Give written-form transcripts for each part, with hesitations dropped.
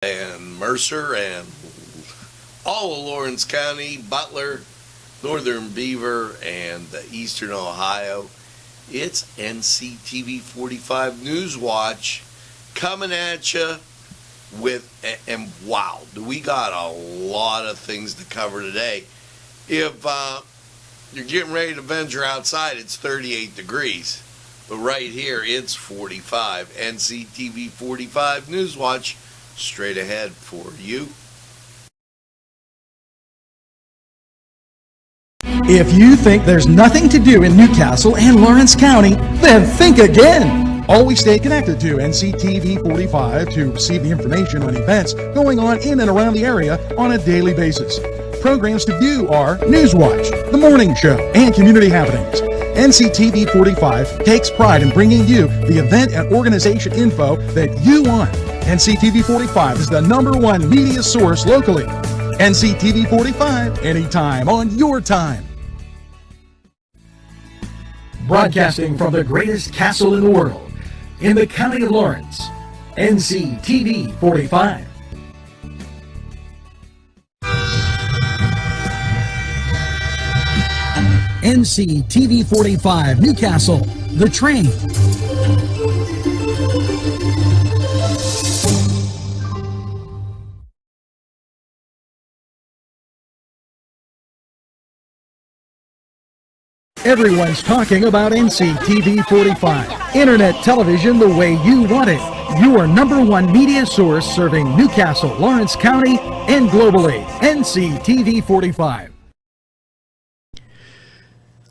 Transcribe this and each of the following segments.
and Mercer and all of Lawrence County, Butler, Northern Beaver, and Eastern Ohio. It's NCTV45 Newswatch coming at you and wow, we got a lot of things to cover today. If you're getting ready to venture outside, it's 38 degrees. But right here, it's 45. NCTV45 Newswatch, straight ahead for you. If you think there's nothing to do in Newcastle and Lawrence County, then think again. Always stay connected to NCTV45 to receive the information on events going on in and around the area on a daily basis. Programs to view are Newswatch, The Morning Show, and Community Happenings. NCTV45 takes pride in bringing you the event and organization info that you want. NCTV45 is the #1 media source locally. NCTV45, anytime on your time. Broadcasting from the greatest castle in the world, in the county of Lawrence, NCTV45. NCTV45 Newcastle, The Train. Everyone's talking about NCTV45. Internet television the way you want it. Your #1 media source serving Newcastle, Lawrence County, and globally. NCTV45.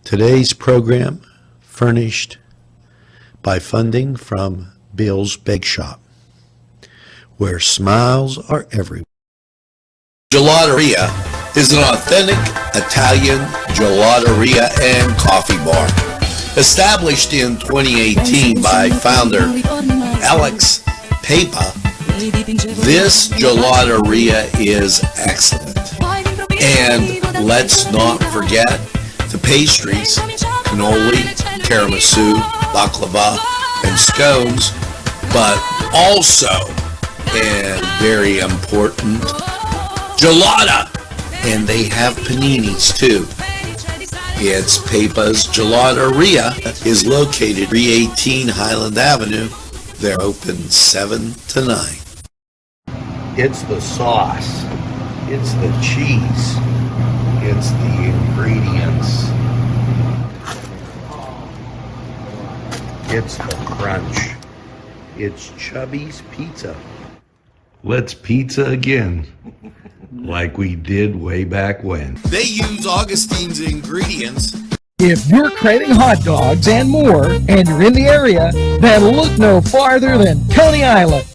Today's program furnished by funding from Bill's Bake Shop, where smiles are everywhere. Gelateria is an authentic Italian gelateria and coffee bar. Established in 2018 by founder Alex Papa, this gelateria is excellent. And let's not forget the pastries, cannoli, tiramisu, baklava, and scones, but also, and very important, gelata. And they have paninis too. It's Papa's Gelateria is located 318 Highland Avenue. They're open 7 to 9. It's the sauce. It's the cheese. It's the ingredients. It's the crunch. It's Chubby's Pizza. Let's pizza again, like we did way back when. They use Augustine's ingredients. If you're craving hot dogs and more, and you're in the area, then look no farther than Coney Island.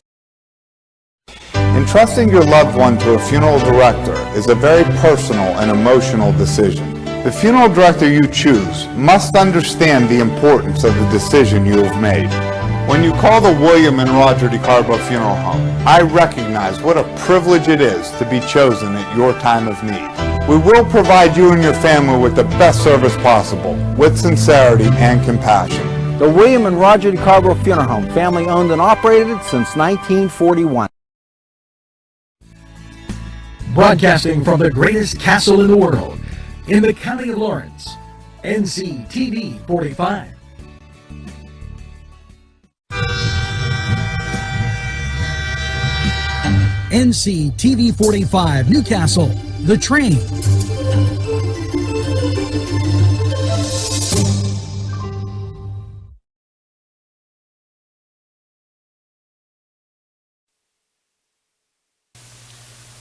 Entrusting your loved one to a funeral director is a very personal and emotional decision. The funeral director you choose must understand the importance of the decision you have made. When you call the William and Roger DeCarbo Funeral Home, I recognize what a privilege it is to be chosen at your time of need. We will provide you and your family with the best service possible, with sincerity and compassion. The William and Roger DeCarbo Funeral Home, family owned and operated since 1941. Broadcasting from the greatest castle in the world, in the county of Lawrence, NCTV45. NCTV45 Newcastle, The Train.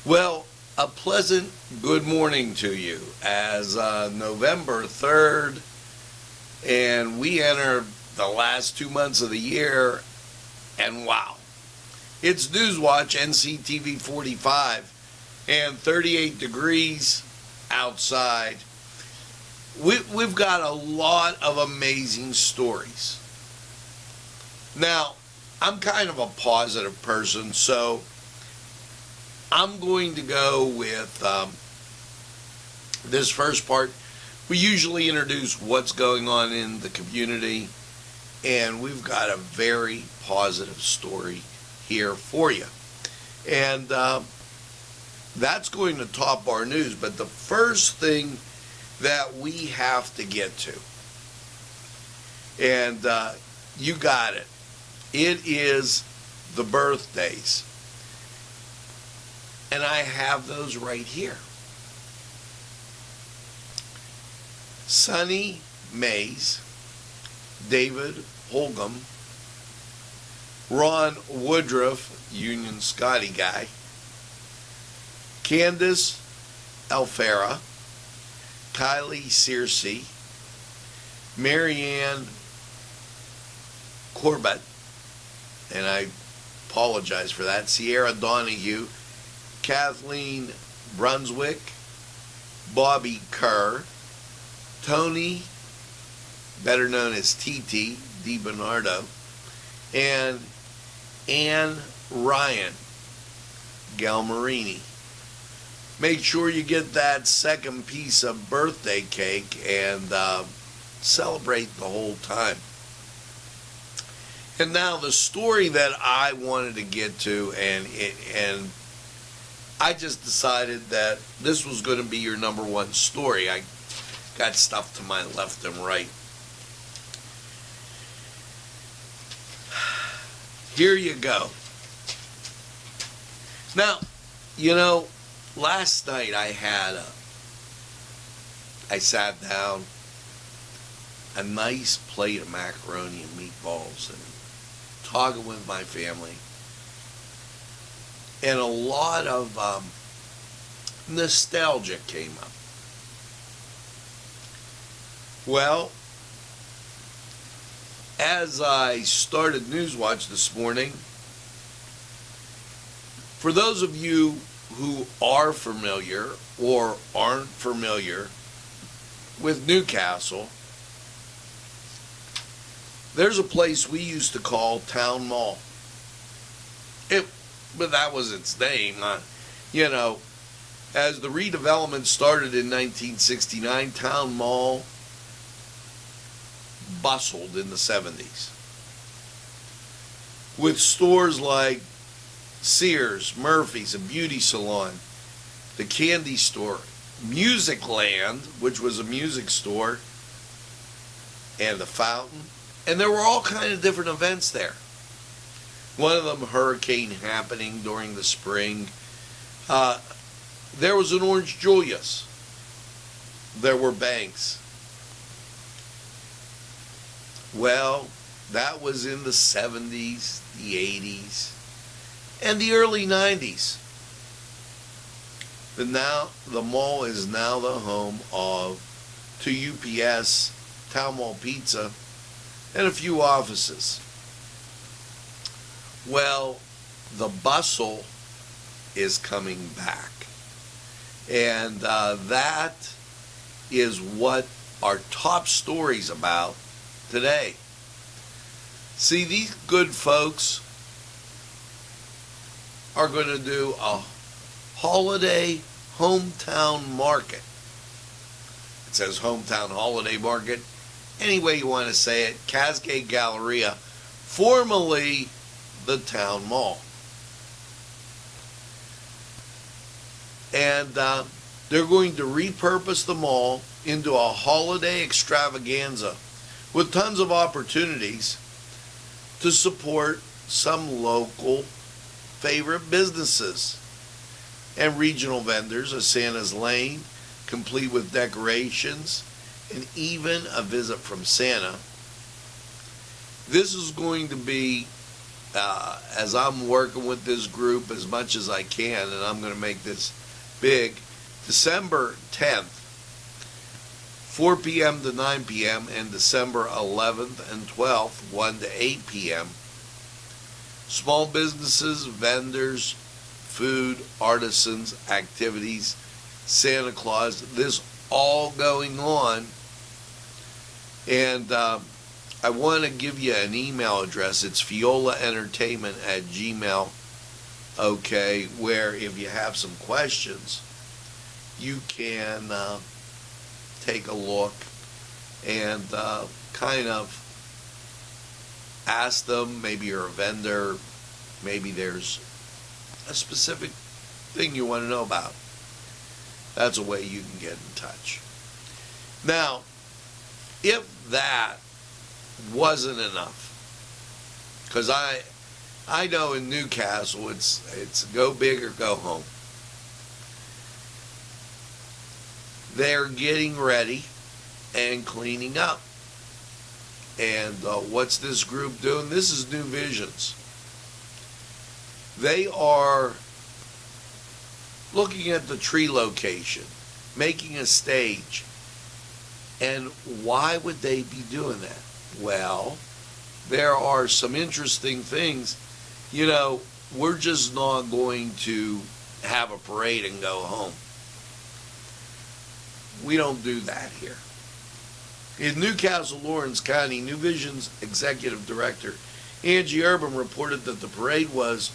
Well, a pleasant good morning to you as November 3rd, and we enter the last 2 months of the year, and wow. It's Newswatch, NCTV45, and 38 degrees outside. We've got a lot of amazing stories. Now, I'm kind of a positive person, so I'm going to go with this first part. We usually introduce what's going on in the community, and we've got a very positive story here for you. And that's going to top our news. But the first thing that we have to get to, and you got it, it is the birthdays. And I have those right here. Sonny Mays, David Holcomb, Ron Woodruff, Union Scotty guy, Candace Alfera, Kylie Searcy, Marianne Corbett, and I apologize for that, Sierra Donahue, Kathleen Brunswick, Bobby Kerr, Tony, better known as TT DiBernardo, and Ann Ryan Galmarini. Make sure you get that second piece of birthday cake and celebrate the whole time. And now the story that I wanted to get to, and I just decided that this was going to be your number one story. I got stuff to my left and right. Here you go. Now, you know, last night I sat down, a nice plate of macaroni and meatballs and talking with my family. And a lot of nostalgia came up. Well, as I started Newswatch this morning, for those of you who are familiar or aren't familiar with Newcastle, there's a place we used to call Town Mall. But that was its name. You know, as the redevelopment started in 1969, Town Mall bustled in the 70s. With stores like Sears, Murphy's, a beauty salon, the candy store, Music Land, which was a music store, and the fountain. And there were all kinds of different events there. One of them, hurricane happening during the spring. There was an Orange Julius. There were banks. Well, that was in the 70s, the 80s, and the early 90s. But now, the mall is now the home to UPS, Town Mall Pizza, and a few offices. Well, the bustle is coming back. And that is what our top story's about today. See, these good folks are going to do a holiday hometown market. It says hometown holiday market. Any way you want to say it. Cascade Galleria, formerly the Town Mall. And they're going to repurpose the mall into a holiday extravaganza with tons of opportunities to support some local favorite businesses and regional vendors, a Santa's Lane, complete with decorations, and even a visit from Santa. This is going to be, as I'm working with this group as much as I can, and I'm going to make this big, December 10th, 4 p.m. to 9 p.m., and December 11th and 12th, 1 to 8 p.m. Small businesses, vendors, food, artisans, activities, Santa Claus, this all going on. And I want to give you an email address. It's fiolaentertainment@gmail.com. Okay, where if you have some questions, you can take a look and kind of ask them. Maybe you're a vendor, maybe there's a specific thing you want to know about, that's a way you can get in touch. Now, if that wasn't enough, because I know in Newcastle it's go big or go home. They're getting ready and cleaning up. And what's this group doing? This is New Visions. They are looking at the tree location, making a stage. And why would they be doing that? Well, there are some interesting things. You know, we're just not going to have a parade and go home. We don't do that here. In Newcastle, Lawrence County, New Vision's executive director, Angie Urban, reported that the parade was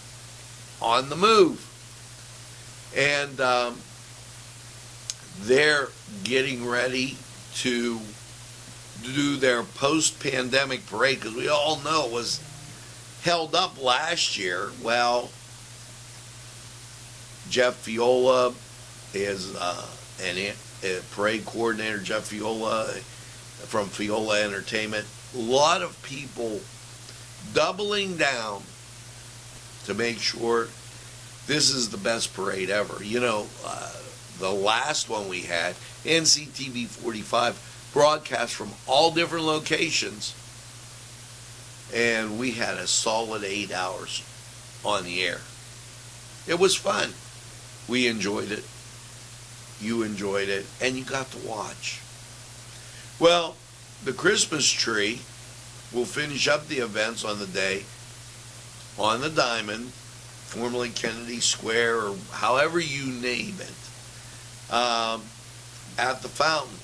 on the move. And they're getting ready to do their post-pandemic parade, because we all know it was held up last year. Well, Jeff Fiola is a parade coordinator, Jeff Fiola from Fiola Entertainment. A lot of people doubling down to make sure this is the best parade ever. You know, the last one we had, Nctv45, broadcast from all different locations, and we had a solid 8 hours on the air. It was fun. We enjoyed it. You enjoyed it, and you got to watch. Well, the Christmas tree will finish up the events on the day on the Diamond, formerly Kennedy Square, or however you name it, at the fountain,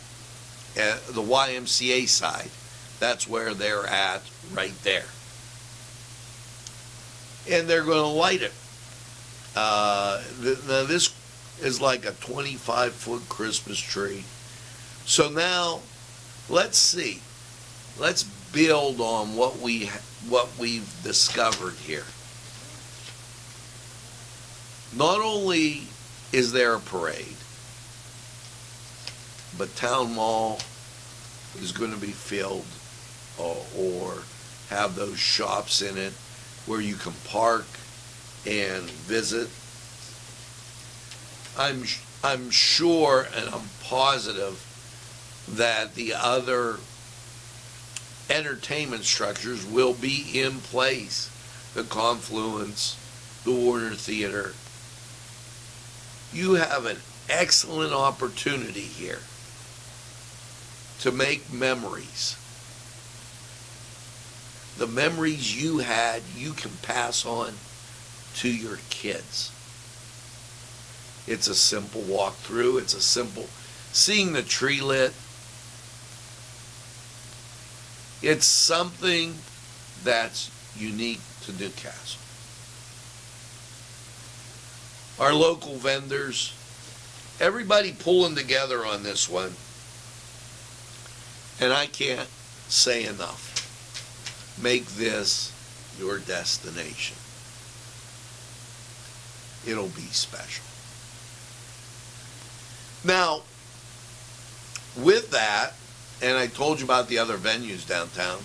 at the YMCA side. That's where they're at, right there. And they're going to light it. Now this is like a 25-foot Christmas tree. So now, let's see. Let's build on what we've discovered here. Not only is there a parade, but Town Mall is going to be filled or have those shops in it where you can park and visit. I'm sure and I'm positive that the other entertainment structures will be in place. The Confluence, the Warner Theater. You have an excellent opportunity here to make memories. The memories you had, you can pass on to your kids. It's a simple walk through. It's a simple seeing the tree lit. It's something that's unique to Newcastle. Our local vendors, everybody pulling together on this one. And I can't say enough. Make this your destination. It'll be special. Now, with that, and I told you about the other venues downtown,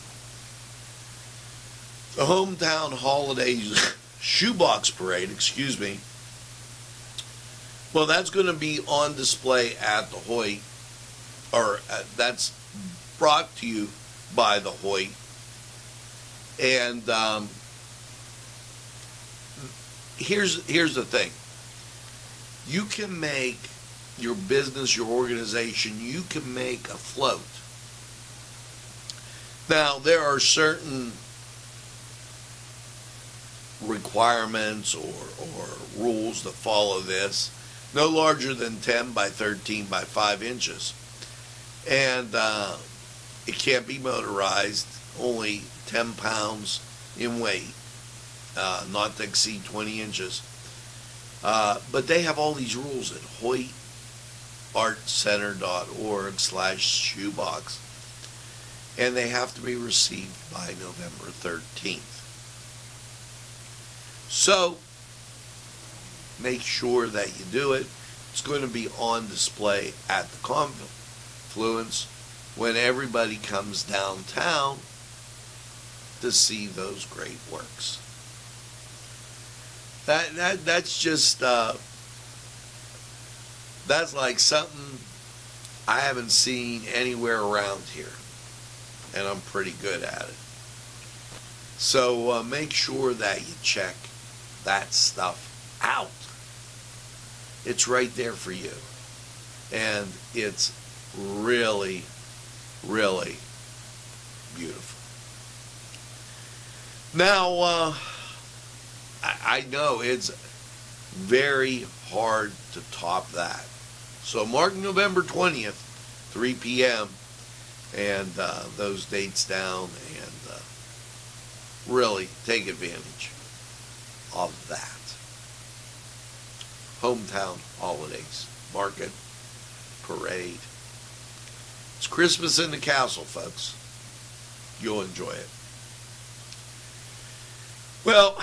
the Hometown Holidays Shoebox Parade, well, that's going to be on display at the Hoyt, or that's brought to you by the Hoyt. And here's the thing. You can make your business, your organization, you can make a float. Now, there are certain requirements or rules that follow this. No larger than 10 by 13 by 5 inches. And it can't be motorized, only 10 pounds in weight, not to exceed 20 inches. But they have all these rules at hoytartcenter.org/shoebox, and they have to be received by November 13th. So, make sure that you do it. It's going to be on display at the Confluence when everybody comes downtown to see those great works. That's just that's like something I haven't seen anywhere around here, and I'm pretty good at it. So make sure that you check that stuff out. It's right there for you, and it's really, really beautiful. Now, I know it's very hard to top that. So mark November 20th, 3 p.m., and those dates down, and really take advantage of that. Hometown holidays, market, parade. It's Christmas in the castle, folks. You'll enjoy it. Well,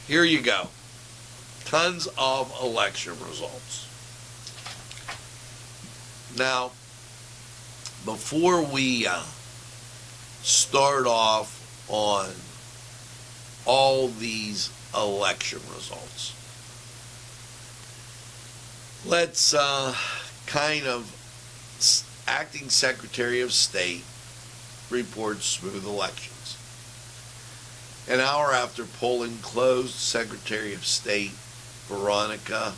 here you go. Tons of election results. Now, before we start off on all these election results, let's kind of, Acting Secretary of State reports smooth elections. An hour after polling closed, Secretary of State Veronica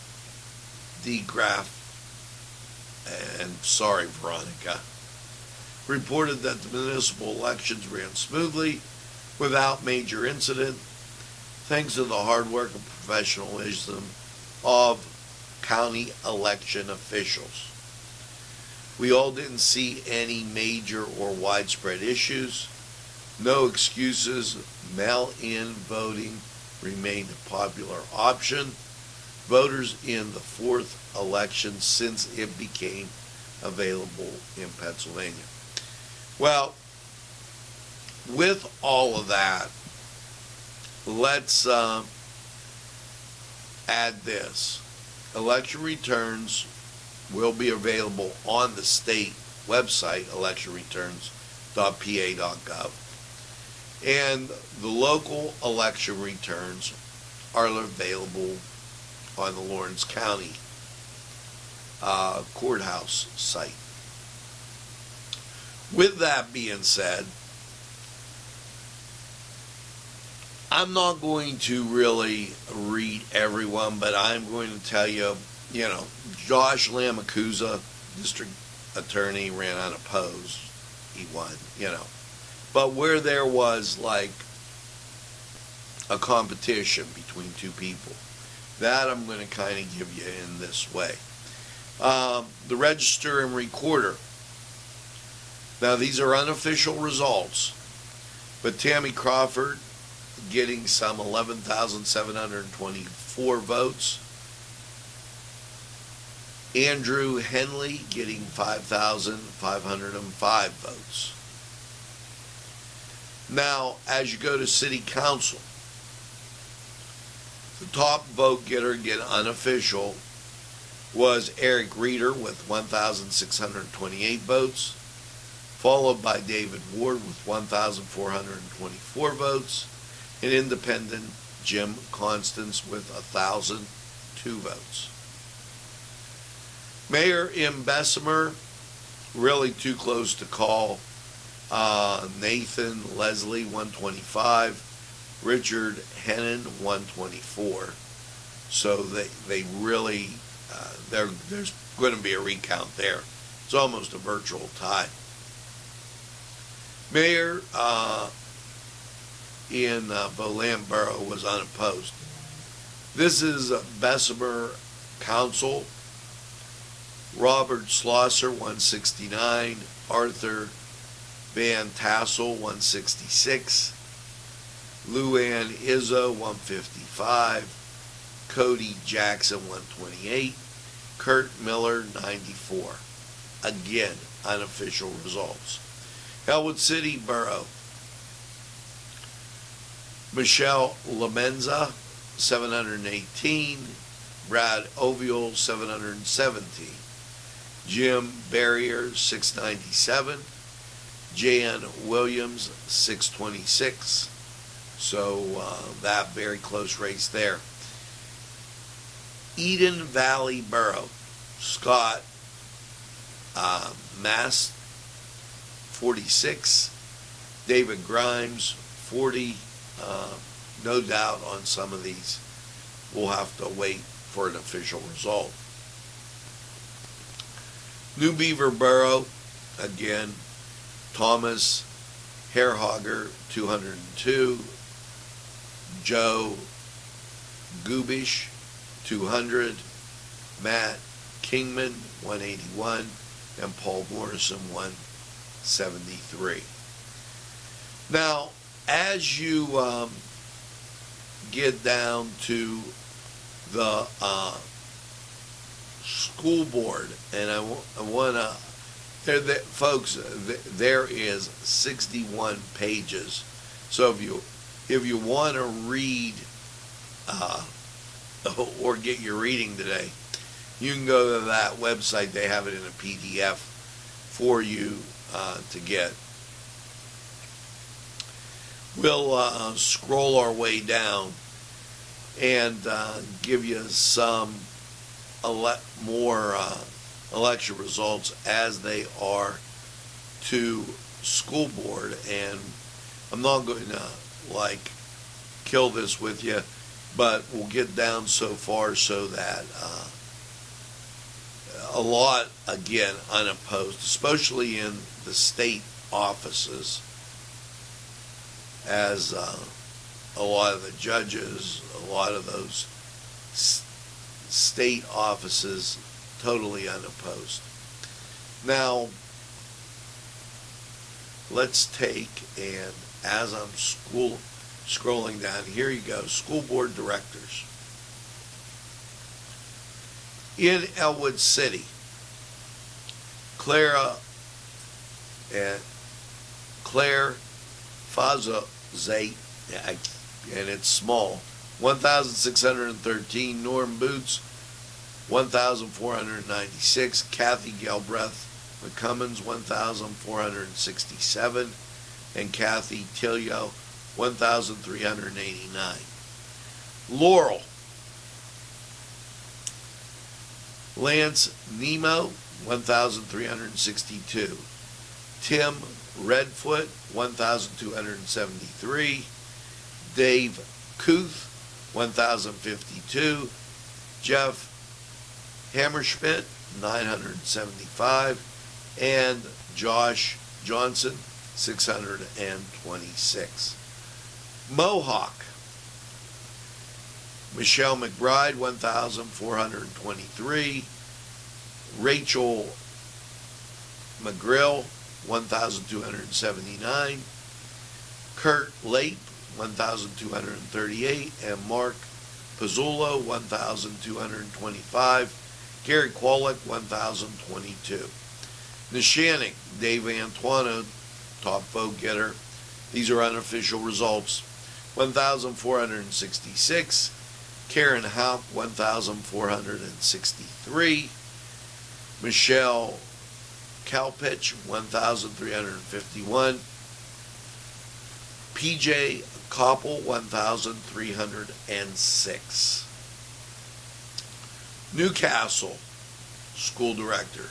Veronica reported that the municipal elections ran smoothly without major incident, thanks to the hard work and professionalism of county election officials. We all didn't see any major or widespread issues. No excuses. Mail-in voting remained a popular option. Voters in the fourth election since it became available in Pennsylvania. Well, with all of that, let's add this. Election returns will be available on the state website, electionreturns.pa.gov. And the local election returns are available on the Lawrence County courthouse site. With that being said, I'm not going to really read everyone, but I'm going to tell you, Josh Lamacuza, district attorney, ran unopposed. He won, But where there was like a competition between two people, that I'm going to kind of give you in this way. The Register and Recorder. Now, these are unofficial results, but Tammy Crawford getting some 11,724 votes. Andrew Henley getting 5,505 votes. Now, as you go to City Council, the top vote getter, again unofficial, was Eric Reeder with 1,628 votes, followed by David Ward with 1,424 votes, and independent Jim Constance with 1,002 votes. Mayor in Bessemer, really too close to call. Nathan Leslie, 125. Richard Hennon, 124. So they really, there's going to be a recount there. It's almost a virtual tie. Mayor in Boland Borough was unopposed. This is Bessemer Council. Robert Schlosser, 169. Arthur Van Tassel, 166. Luann Izzo, 155. Cody Jackson, 128. Kurt Miller, 94. Again, unofficial results. Elwood City Borough. Michelle Lamenza, 718. Brad Oviel, 770. Jim Barrier, 697. Jan Williams, 626. So that very close race there. Eden Valley Borough, Scott Mass, 46. David Grimes, 40. No doubt on some of these we'll have to wait for an official result. New Beaver Borough, again, Thomas Hairhogger, 202. Joe Gubish, 200. Matt Kingman, 181. And Paul Morrison, 173. Now, as you get down to the school board, and I want to, folks, there is 61 pages. So if you want to read or get your reading today, you can go to that website. They have it in a PDF for you to get. We'll scroll our way down and give you some more election results as they are to school board. And I'm not going to kill this with you, but we'll get down so far so that a lot, again, unopposed, especially in the state offices, as a lot of the judges, a lot of those state offices, totally unopposed. Now, let's take, and as I'm scrolling down, here you go, school board directors. In Elwood City, Claire Fazazate, and it's small, 1,613. Norm Boots, 1,496. Kathy Galbraith McCummins, 1,467. And Kathy Tilio, 1,389. Laurel, Lance Nemo, 1,362. Tim Redfoot, 1,273. Dave Kuth, 1,052. Jeff Hammerschmidt, 975. And Josh Johnson, 626. Mohawk, Michelle McBride, 1,423. Rachel McGrill, 1,279. Kurt Lape, 1,238. And Mark Pizzullo, 1,225. Gary Qualick, 1,022. Neshannock, Dave Antuano, top vote getter. These are unofficial results. 1,466. Karen Houck, 1,463. Michelle Kalpich, 1,351. PJ Koppel, 1,306. Newcastle School Director.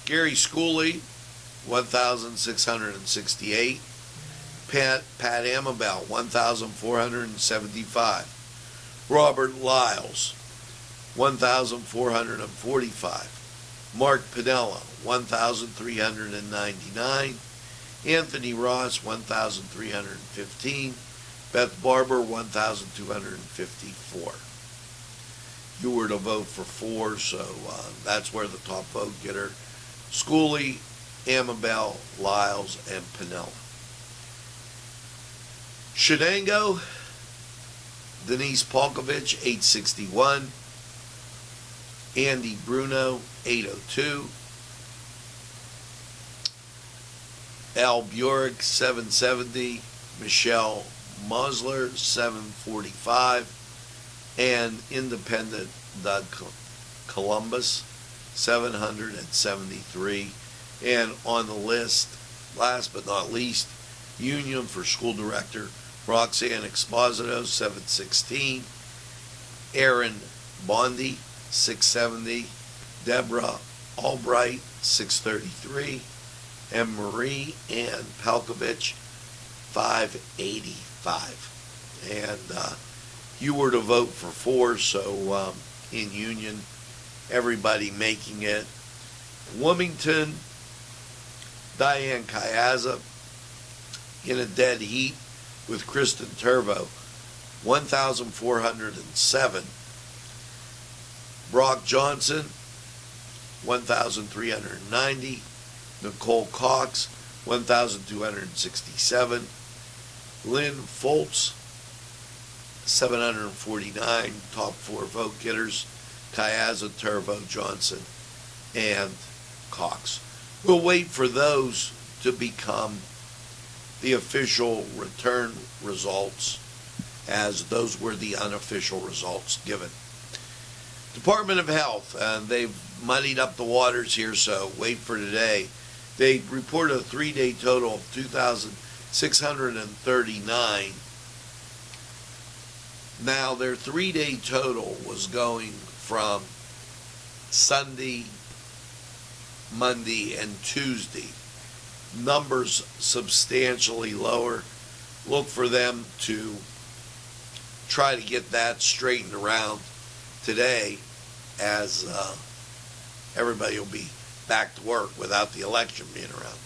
Gary Schooley, 1,668. Pat Amabel, 1,475. Robert Lyles, 1,445. Mark Pinella, 1,399. Anthony Ross, 1,315. Beth Barber, 1,254. You were to vote for 4, so that's where the top vote getter. Schooley, Amabel, Lyles, and Pinella. Shenango, Denise Polkovich, 861. Andy Bruno, 802. Al Burick, 770. Michelle Mosler, 745. And Independent Columbus, 773. And on the list, last but not least, Union for School Director Roxanne Exposito, 716. Aaron Bondi, 670. Deborah Albright, 633. And Marie Ann Palkovich, 585. And you were to vote for 4, so in Union, everybody making it. Wilmington, Diane Kayaza in a dead heat with Kristen Turbo, 1,407. Brock Johnson, 1,390. Nicole Cox, 1,267. Lynn Foltz, 749. Top 4 vote getters: Kayaza, Turbo, Johnson, and Cox. We'll wait for those to become the official return results, as those were the unofficial results given. Department of Health, they've muddied up the waters here, so wait for today. They reported a 3-day total of 2,639. Now, their 3-day total was going from Sunday, Monday, and Tuesday. Numbers substantially lower. Look for them to try to get that straightened around today, as everybody will be back to work without the election being around.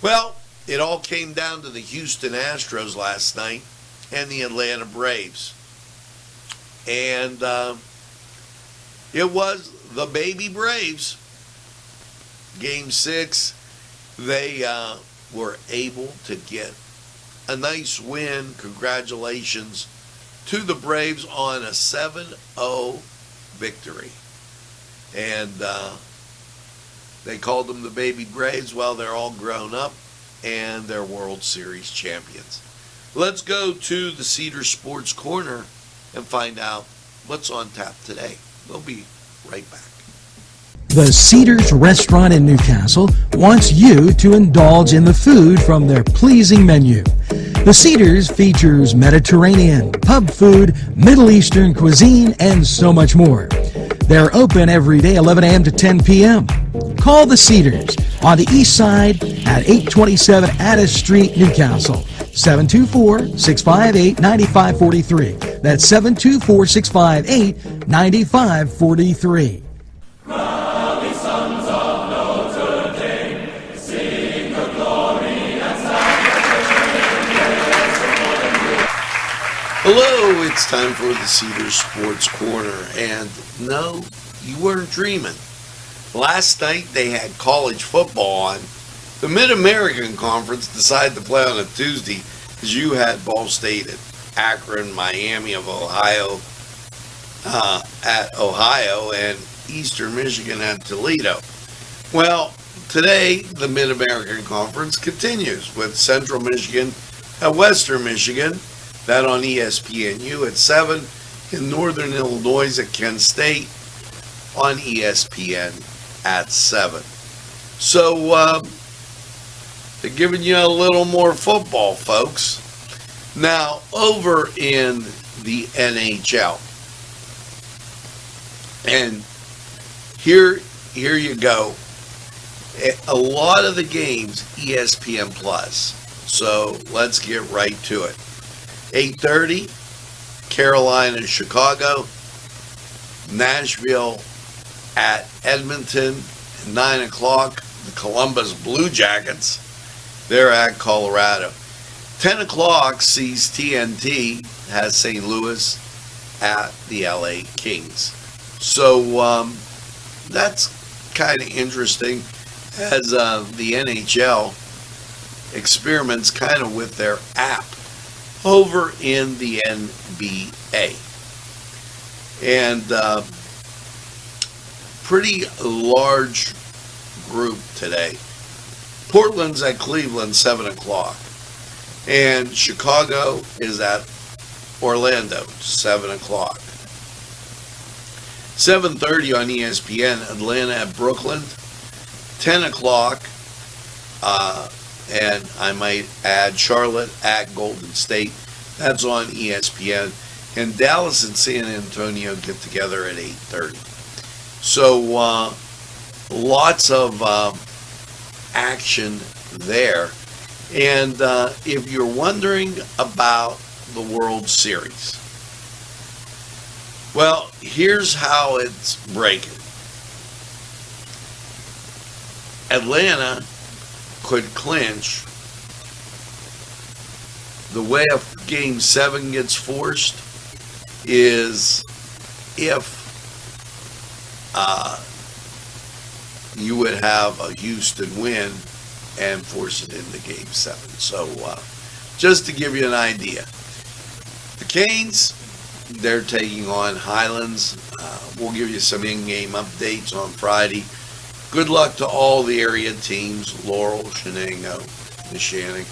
Well, it all came down to the Houston Astros last night and the Atlanta Braves. And it was the baby Braves. Game 6, they were able to get a nice win. Congratulations to the Braves on a 7-0 victory. And they called them the baby Braves. Well, they're all grown up and they're World Series champions. Let's go to the Cedar Sports Corner and find out what's on tap today. We'll be right back. The Cedars Restaurant in Newcastle wants you to indulge in the food from their pleasing menu. The Cedars features Mediterranean, pub food, Middle Eastern cuisine, and so much more. They're open every day, 11 a.m. to 10 p.m. Call the Cedars on the east side at 827 Addis Street, Newcastle. 724-658-9543. That's 724-658-9543. Hello, it's time for the Cedar Sports Corner, and no, you weren't dreaming. Last night they had college football on. The Mid-American Conference decided to play on a Tuesday because you had Ball State at Akron, Miami of Ohio at Ohio, and Eastern Michigan at Toledo. Well, today the Mid-American Conference continues with Central Michigan at Western Michigan. That on ESPNU at 7. In Northern Illinois at Kent State on ESPN at 7. So, they're giving you a little more football, folks. Now, over in the NHL. And here you go. A lot of the games, ESPN Plus. So, let's get right to it. 8:30, Carolina, Chicago. Nashville at Edmonton. 9 o'clock, the Columbus Blue Jackets. They're at Colorado. 10 o'clock sees TNT has St. Louis at the LA Kings. So that's kind of interesting, as the NHL experiments kind of with their app over in the NBA. And pretty large group today. Portland's at Cleveland, 7 o'clock. And Chicago is at Orlando, 7 o'clock. 7:30 on ESPN, Atlanta at Brooklyn. 10 o'clock, and I might add Charlotte at Golden State. That's on ESPN. And Dallas and San Antonio get together at 8:30. So lots of action there. And if you're wondering about the World Series, well, here's how it's breaking. Atlanta could clinch. The way a Game 7 gets forced is if you would have a Houston win and force it into Game 7. So just to give you an idea. The Canes, they're taking on Highlands. We'll give you some in-game updates on Friday. Good luck to all the area teams, Laurel, Shenango, Neshannock,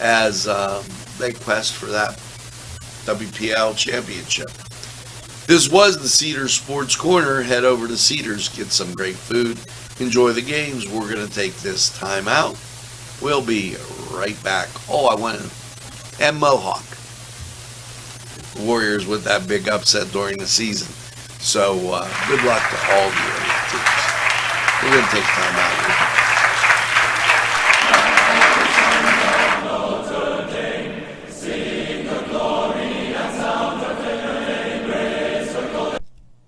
as they quest for that WPL championship. This was the Cedars Sports Corner. Head over to Cedars, get some great food, enjoy the games. We're going to take this time out. We'll be right back. And Mohawk. The Warriors with that big upset during the season. So good luck to all the area teams. We're going to take time out.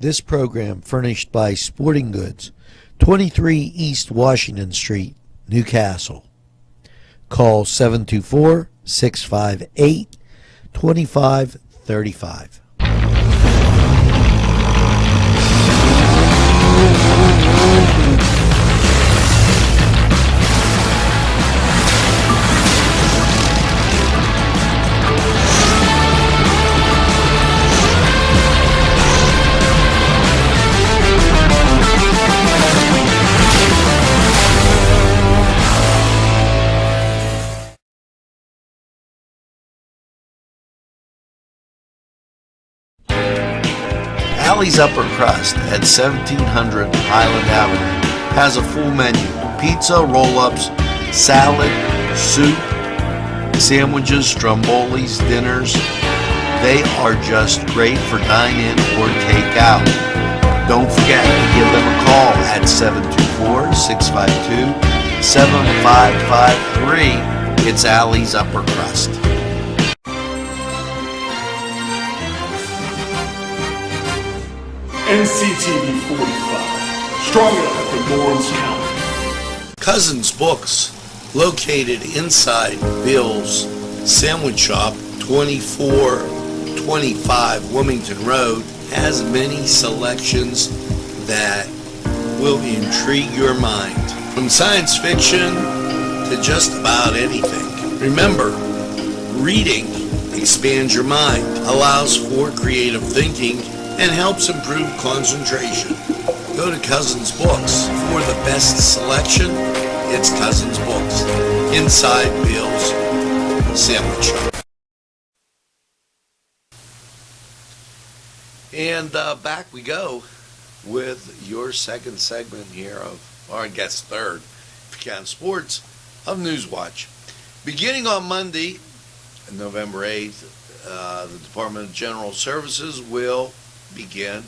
This program furnished by Sporting Goods, 23 East Washington Street, Newcastle. Call 724-658-2535. Alley's Upper Crust at 1700 Highland Avenue has a full menu: pizza, roll-ups, salad, soup, sandwiches, strombolis, dinners. They are just great for dine-in or take-out. Don't forget to give them a call at 724-652-7553. It's Alley's Upper Crust. Nctv45, strong enough for Lawrence County. Cousins Books, located inside Bill's Sandwich Shop, 2425 Wilmington Road, has many selections that will intrigue your mind. From science fiction to just about anything. Remember, reading expands your mind, allows for creative thinking, and helps improve concentration. Go to Cousins Books for the best selection. It's Cousins Books, inside Bill's Sandwich Shop. And back we go with your second segment here of, or I guess third, if you count sports, of Newswatch. Beginning on Monday, November 8th, the Department of General Services will begin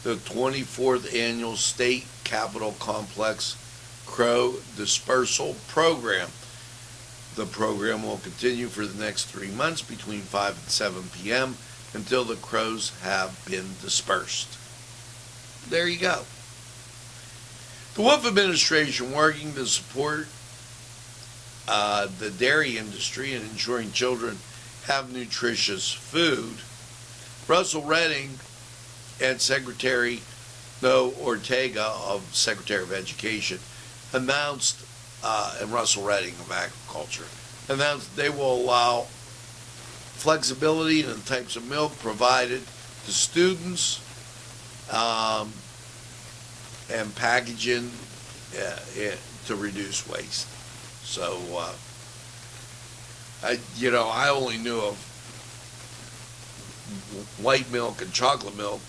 the 24th Annual State Capitol Complex Crow Dispersal Program. The program will continue for the next 3 months between 5 and 7 p.m. until the crows have been dispersed. There you go. The Wolf administration, working to support the dairy industry and ensuring children have nutritious food. Russell Redding and Secretary No Ortega, of Secretary of Education, announced, and Russell Redding of Agriculture, announced they will allow flexibility in the types of milk provided to students and packaging to reduce waste. So, I only knew of white milk and chocolate milk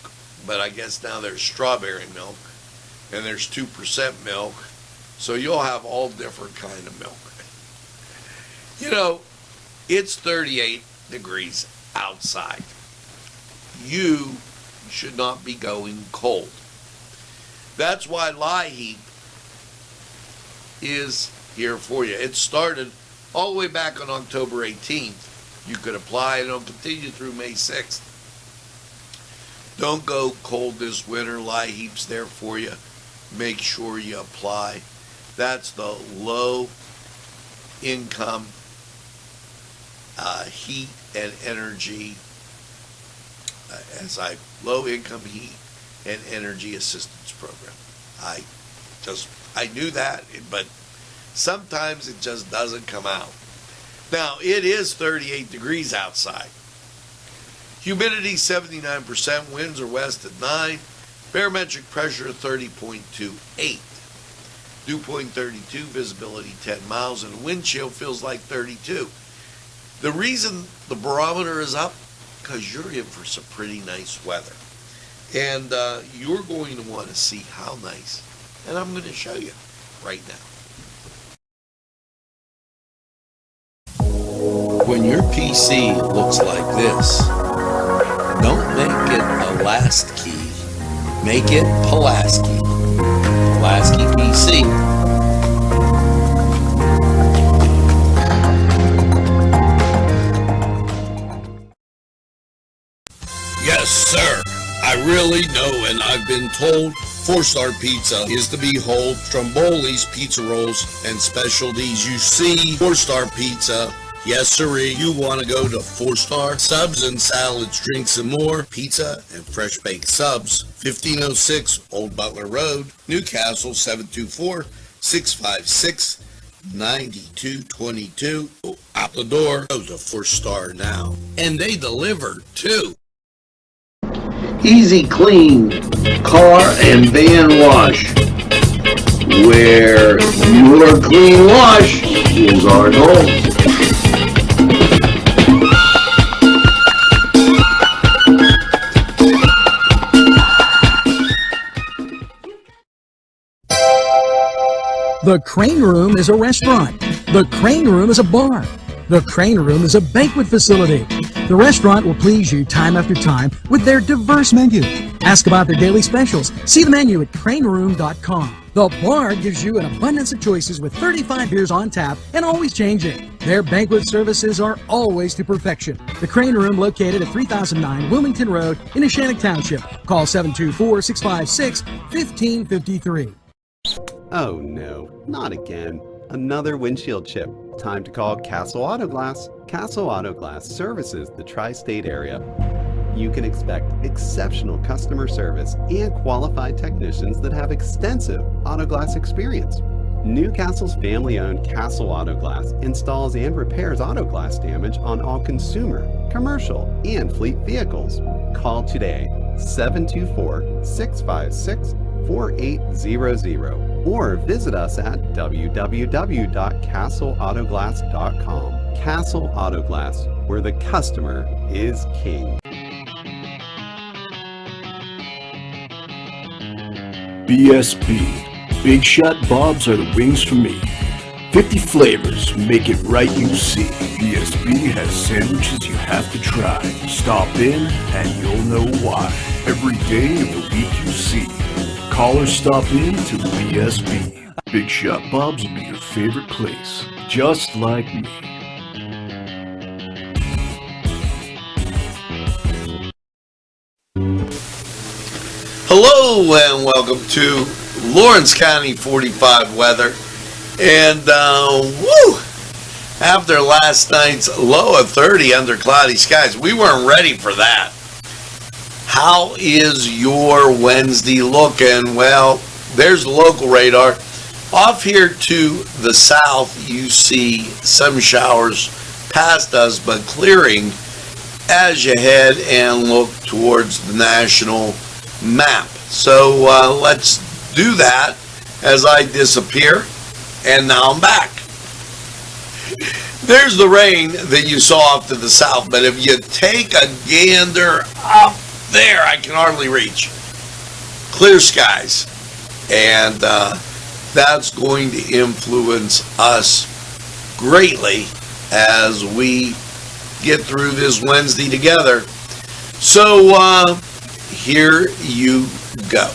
but I guess now there's strawberry milk, and there's 2% milk, so you'll have all different kind of milk. You know, it's 38 degrees outside. You should not be going cold. That's why LIHEAP is here for you. It started all the way back on October 18th. You could apply, and it'll continue through May 6th. Don't go cold this winter. LIHEAP's there for you. Make sure you apply. That's the low income heat and energy, low income heat and energy assistance program. I knew that, but sometimes it just doesn't come out. Now, it is 38 degrees outside. Humidity 79%, winds are west at 9, barometric pressure 30.28, dew point 32, visibility 10 miles, and the wind chill feels like 32. The reason the barometer is up, because you're in for some pretty nice weather. And you're going to want to see how nice, and I'm going to show you right now. When your PC looks like this, don't make it a last key, make it Pulaski. Pulaski PC. Yes, sir. I really know, and I've been told 4-Star Pizza is the behold. Stromboli's Pizza Rolls and Specialties. You see 4-Star Pizza. Yes, sirree. You want to go to 4-Star Subs and Salads, Drinks, and More. Pizza and fresh baked subs. 1506 Old Butler Road, Newcastle, 724-656-9222. Out the door. Go to 4-Star now. And they deliver, too. Easy Clean Car and Van Wash, where your clean wash is our goal. The Crane Room is a restaurant. The Crane Room is a bar. The Crane Room is a banquet facility. The restaurant will please you time after time with their diverse menu. Ask about their daily specials. See the menu at craneroom.com. The bar gives you an abundance of choices with 35 beers on tap and always changing. Their banquet services are always to perfection. The Crane Room, located at 3009 Wilmington Road in Neshannock Township. Call 724-656-1553. Oh no, not again. Another windshield chip. Time to call Castle Auto Glass. Castle Auto Glass services the tri-state area. You can expect exceptional customer service and qualified technicians that have extensive auto glass experience. Newcastle's family-owned Castle Auto Glass installs and repairs auto glass damage on all consumer, commercial, and fleet vehicles. Call today, 724-656-4800. Or visit us at www.castleautoglass.com. Castle Auto Glass, where the customer is king. BSB. Big Shot Bobs are the wings for me. 50 flavors, make it right, you see. BSB has sandwiches you have to try. Stop in and you'll know why. Every day of the week you see. Call or stop in to BSB. Big Shot Bobs will be your favorite place, just like me. Hello and welcome to Lawrence County 45 weather. And after last night's low of 30 under cloudy skies, we weren't ready for that. How is your Wednesday looking? Well, there's the local radar. Off here to the south, you see some showers past us, but clearing as you head and look towards the national map. So let's do that as I disappear, and now I'm back. There's the rain that you saw off to the south, but if you take a gander up there, I can hardly reach. Clear skies. And that's going to influence us greatly as we get through this Wednesday together. So here you go.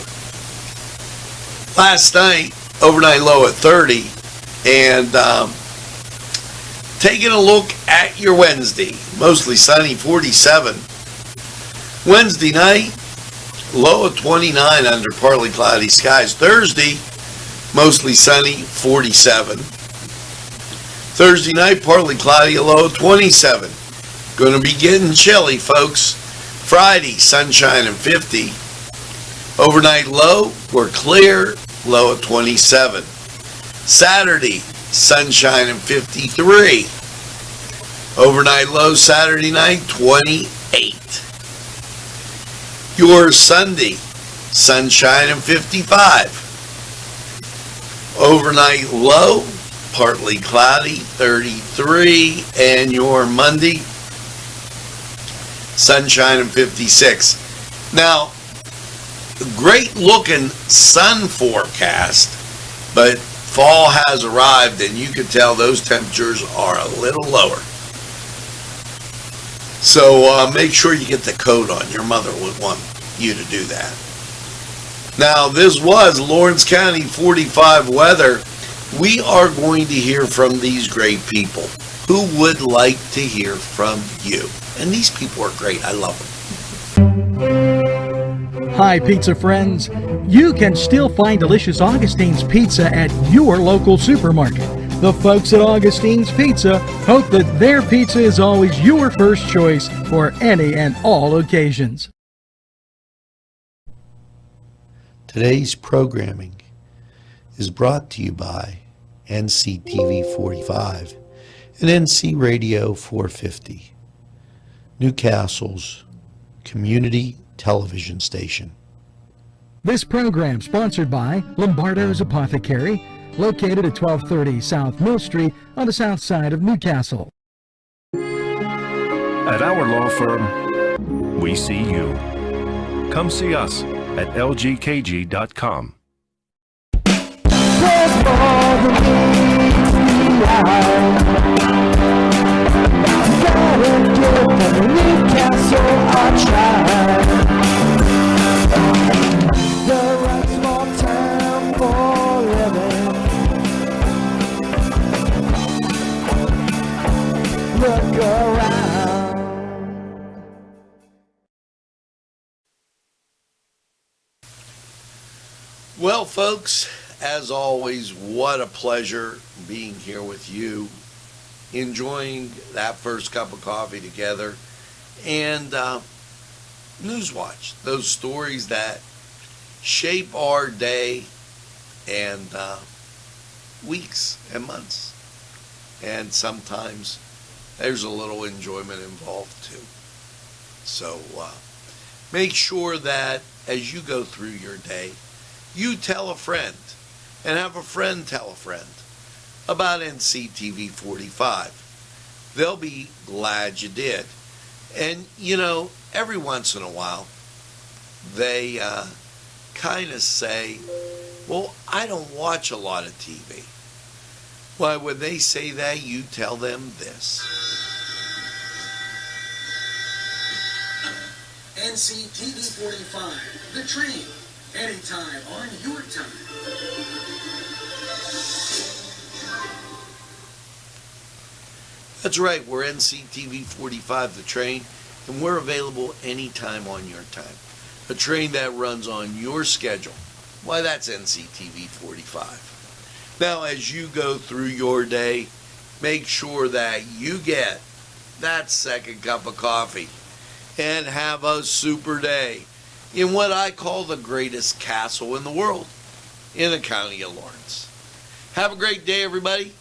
Last night, overnight low at 30, and taking a look at your Wednesday, mostly sunny, 47. Wednesday night, low of 29 under partly cloudy skies. Thursday, mostly sunny, 47. Thursday night, partly cloudy, a low of 27. Going to be getting chilly, folks. Friday, sunshine and 50. Overnight low, we're clear, low of 27. Saturday, sunshine and 53. Overnight low Saturday night, 28. Your Sunday, sunshine and 55. Overnight low, partly cloudy, 33. And your Monday, sunshine and 56. Now, great looking sun forecast, but fall has arrived and you can tell those temperatures are a little lower. So make sure you get the coat on. Your mother would want you to do that. Now, this was Lawrence County 45 weather. We are going to hear from these great people who would like to hear from you. And these people are great. I love them. Hi, pizza friends. You can still find delicious Augustine's Pizza at your local supermarket. The folks at Augustine's Pizza hope that their pizza is always your first choice for any and all occasions. Today's programming is brought to you by Nctv45 and NC Radio 450, Newcastle's community television station. This program sponsored by Lombardo's Apothecary, located at 1230 South Mill Street on the south side of Newcastle. At our law firm, we see you. Come see us at lgkg.com. Look around. Well, folks, as always, what a pleasure being here with you, enjoying that first cup of coffee together, and Newswatch, those stories that shape our day and weeks and months. And sometimes there's a little enjoyment involved too. So make sure that as you go through your day, you tell a friend and have a friend tell a friend about Nctv45. They'll be glad you did. And, you know, every once in a while, they kind of say, well, I don't watch a lot of TV. Why, when they say that, you tell them this. Nctv45, the train, anytime on your time. That's right, we're Nctv45, the train, and we're available anytime on your time. A train that runs on your schedule. Why, that's Nctv45. Now, as you go through your day, make sure that you get that second cup of coffee and have a super day in what I call the greatest castle in the world, in the county of Lawrence. Have a great day, everybody.